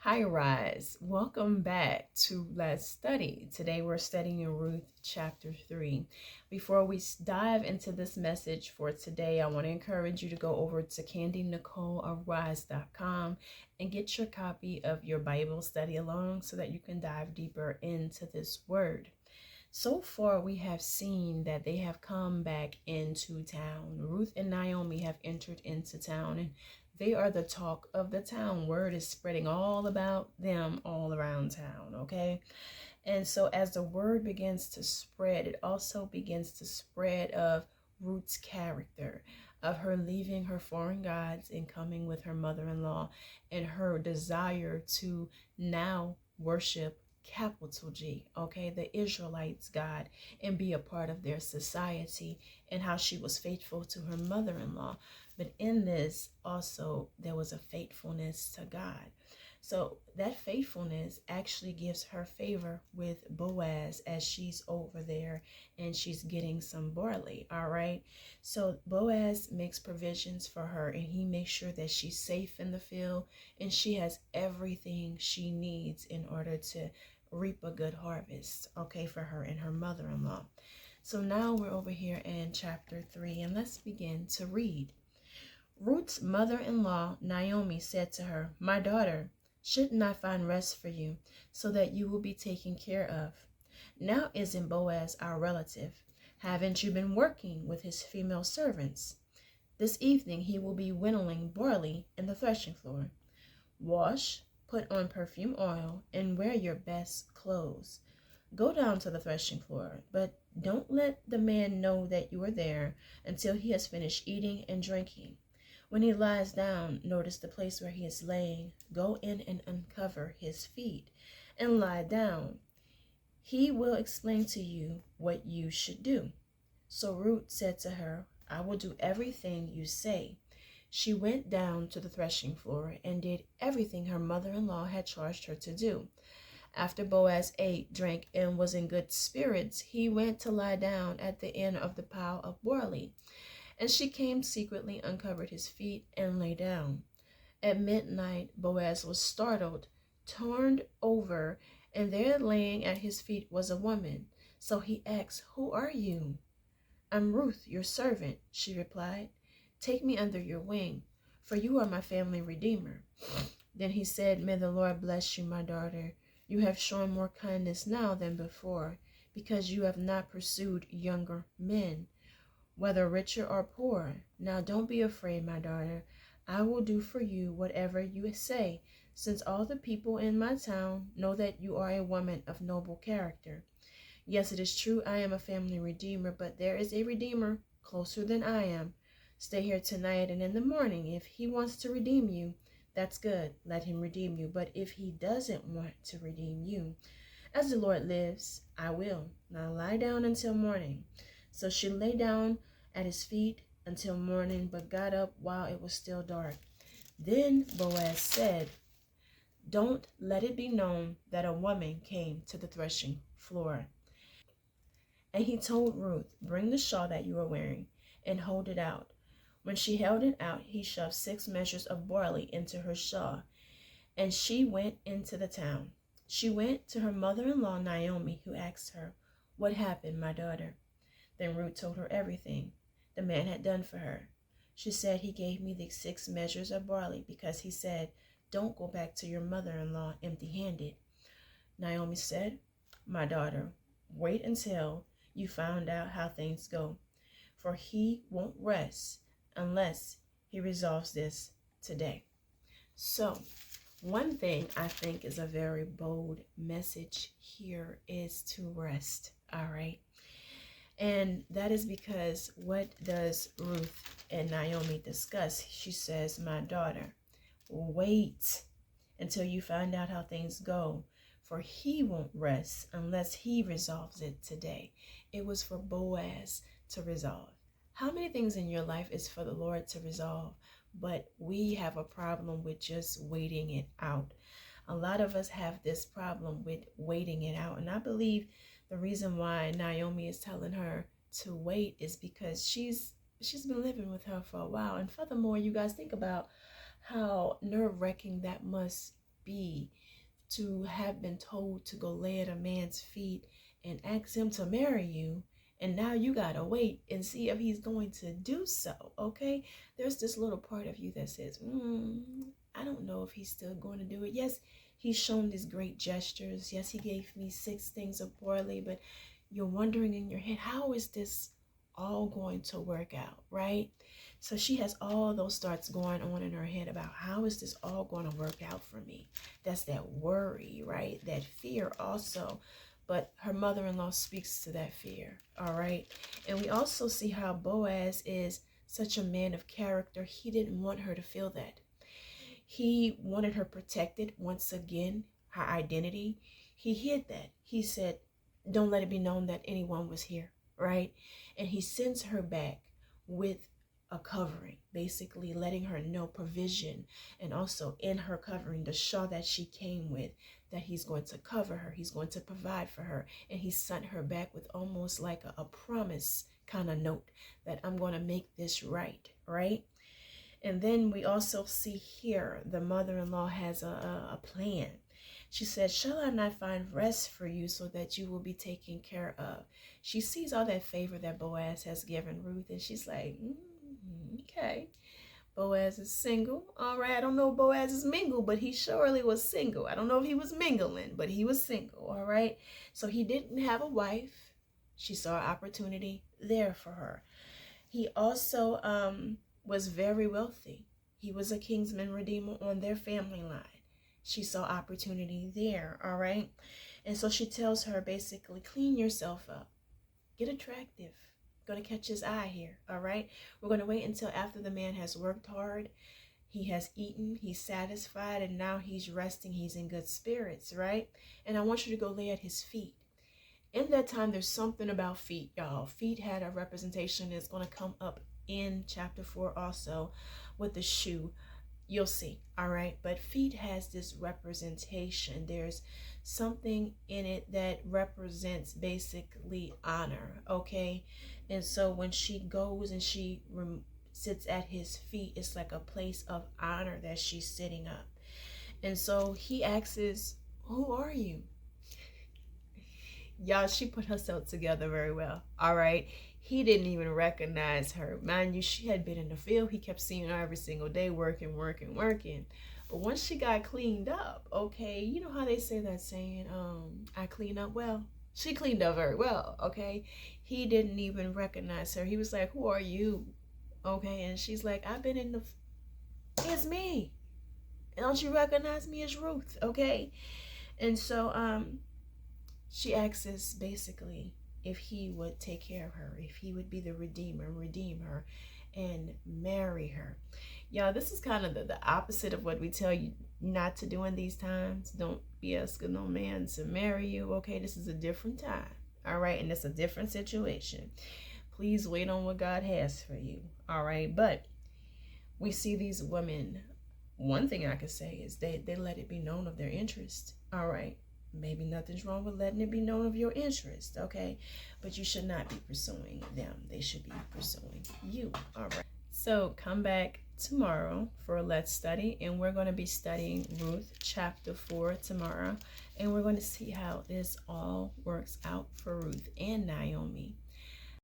Hi, Rise. Welcome back to Let's Study. Today we're studying Ruth chapter 3. Before we dive into this message for today, I want to encourage you to go over to Kandi, Nicole, or Rise.com and get your copy of your Bible study along so that you can dive deeper into this word. So far, we have seen that they have come back into town. Ruth and Naomi have entered into town, and they are the talk of the town. Word is spreading all about them all around town, okay? And so as the word begins to spread, it also begins to spread of Ruth's character, of her leaving her foreign gods and coming with her mother-in-law, and her desire to now worship capital G, okay, the Israelites' God, and be a part of their society, and how she was faithful to her mother-in-law. But in this also, there was a faithfulness to God. So that faithfulness actually gives her favor with Boaz as she's over there and she's getting some barley. All right. So Boaz makes provisions for her, and he makes sure that she's safe in the field and she has everything she needs in order to reap a good harvest, okay, for her and her mother-in-law. So now we're over here in chapter 3, and let's begin to read. Ruth's mother-in-law, Naomi, said to her, "My daughter, shouldn't I find rest for you so that you will be taken care of? Now isn't Boaz our relative? Haven't you been working with his female servants? This evening he will be winnowing barley in the threshing floor. Wash, put on perfume oil, and wear your best clothes. Go down to the threshing floor, but don't let the man know that you are there until he has finished eating and drinking. When he lies down, notice the place where he is laying. Go in and uncover his feet and lie down. He will explain to you what you should do." So Ruth said to her, "I will do everything you say." She went down to the threshing floor and did everything her mother-in-law had charged her to do. After Boaz ate, drank, and was in good spirits, he went to lie down at the end of the pile of barley. And she came secretly, uncovered his feet, and lay down. At midnight, Boaz was startled, turned over, and there laying at his feet was a woman. So he asked, "Who are you?" "I'm Ruth, your servant," she replied. "Take me under your wing, for you are my family redeemer." Then he said, "May the Lord bless you, my daughter. You have shown more kindness now than before, because you have not pursued younger men, whether richer or poor. Now don't be afraid, my daughter. I will do for you whatever you say, since all the people in my town know that you are a woman of noble character. Yes, it is true I am a family redeemer, but there is a redeemer closer than I am. Stay here tonight, and in the morning, if he wants to redeem you, that's good. Let him redeem you. But if he doesn't want to redeem you, as the Lord lives, I will. Now lie down until morning." So she lay down at his feet until morning, but got up while it was still dark. Then Boaz said, "Don't let it be known that a woman came to the threshing floor." And he told Ruth, "Bring the shawl that you are wearing and hold it out." When she held it out, he shoved 6 measures of barley into her shawl, and she went into the town. She went to her mother-in-law, Naomi, who asked her, "What happened, my daughter?" Then Ruth told her everything the man had done for her. She said, "He gave me the 6 measures of barley because he said, 'Don't go back to your mother-in-law empty-handed.'" Naomi said, "My daughter, wait until you found out how things go, for he won't rest unless he resolves this today." So, one thing I think is a very bold message here is to rest, all right? And that is because what does Ruth and Naomi discuss? She says, "My daughter, wait until you find out how things go, for he won't rest unless he resolves it today." It was for Boaz to resolve. How many things in your life is for the Lord to resolve? But we have a problem with just waiting it out. A lot of us have this problem with waiting it out. And I believe the reason why Naomi is telling her to wait is because she's been living with her for a while. And furthermore, you guys think about how nerve-wracking that must be to have been told to go lay at a man's feet and ask him to marry you, and now you gotta wait and see if he's going to do so, okay? There's this little part of you that says, I don't know if he's still going to do it. Yes, he's shown these great gestures. Yes, he gave me 6 things of barley, but you're wondering in your head, how is this all going to work out, right? So she has all those thoughts going on in her head about how is this all going to work out for me? That's that worry, right? That fear also. But her mother-in-law speaks to that fear, all right? And we also see how Boaz is such a man of character. He didn't want her to feel that. He wanted her protected once again, her identity. He hid that. He said, don't let it be known that anyone was here, right? And he sends her back with a covering, basically letting her know provision, and also in her covering the shawl that she came with, that he's going to cover her, he's going to provide for her. And he sent her back with almost like a promise kind of note that I'm going to make this right? And then we also see here the mother-in-law has a plan. She said, shall I not find rest for you so that you will be taken care of? She sees all that favor that Boaz has given Ruth, and she's like, okay, Boaz is single. All right, I don't know if Boaz is mingle, but he surely was single. I don't know if he was mingling, but he was single, all right? So he didn't have a wife. She saw an opportunity there for her. He also was very wealthy. He was a kinsman redeemer on their family line. She saw opportunity there, all right? And so she tells her basically, clean yourself up. Get attractive. Going to catch his eye here, all right? We're going to wait until after the man has worked hard. He has eaten, he's satisfied, and now he's resting. He's in good spirits, right? And I want you to go lay at his feet. In that time, there's something about feet, y'all. Feet had a representation that's going to come up in chapter 4 also with the shoe. You'll see, all right? But feet has this representation. There's something in it that represents basically honor, okay? And so when she goes and she sits at his feet, it's like a place of honor that she's sitting up. And so he asks, who are you? Y'all, she put herself together very well, all right? He didn't even recognize her. Mind you, she had been in the field. He kept seeing her every single day, working. But once she got cleaned up, okay, you know how they say that saying, I clean up well? She cleaned up very well, okay? He didn't even recognize her. He was like, who are you? Okay, and she's like, I've been in the, it's me. And don't you recognize me as Ruth, okay? And so, she asks us basically if he would take care of her, if he would be the redeemer, redeem her, and marry her. Y'all, this is kind of the opposite of what we tell you not to do in these times. Don't be asking no man to marry you, okay? This is a different time, all right? And it's a different situation. Please wait on what God has for you, all right? But we see these women, one thing I could say is they let it be known of their interest, all right? Maybe nothing's wrong with letting it be known of your interest, okay? But you should not be pursuing them. They should be pursuing you, all right? So come back tomorrow for Let's Study, and we're going to be studying Ruth chapter 4 tomorrow, and we're going to see how this all works out for Ruth and Naomi.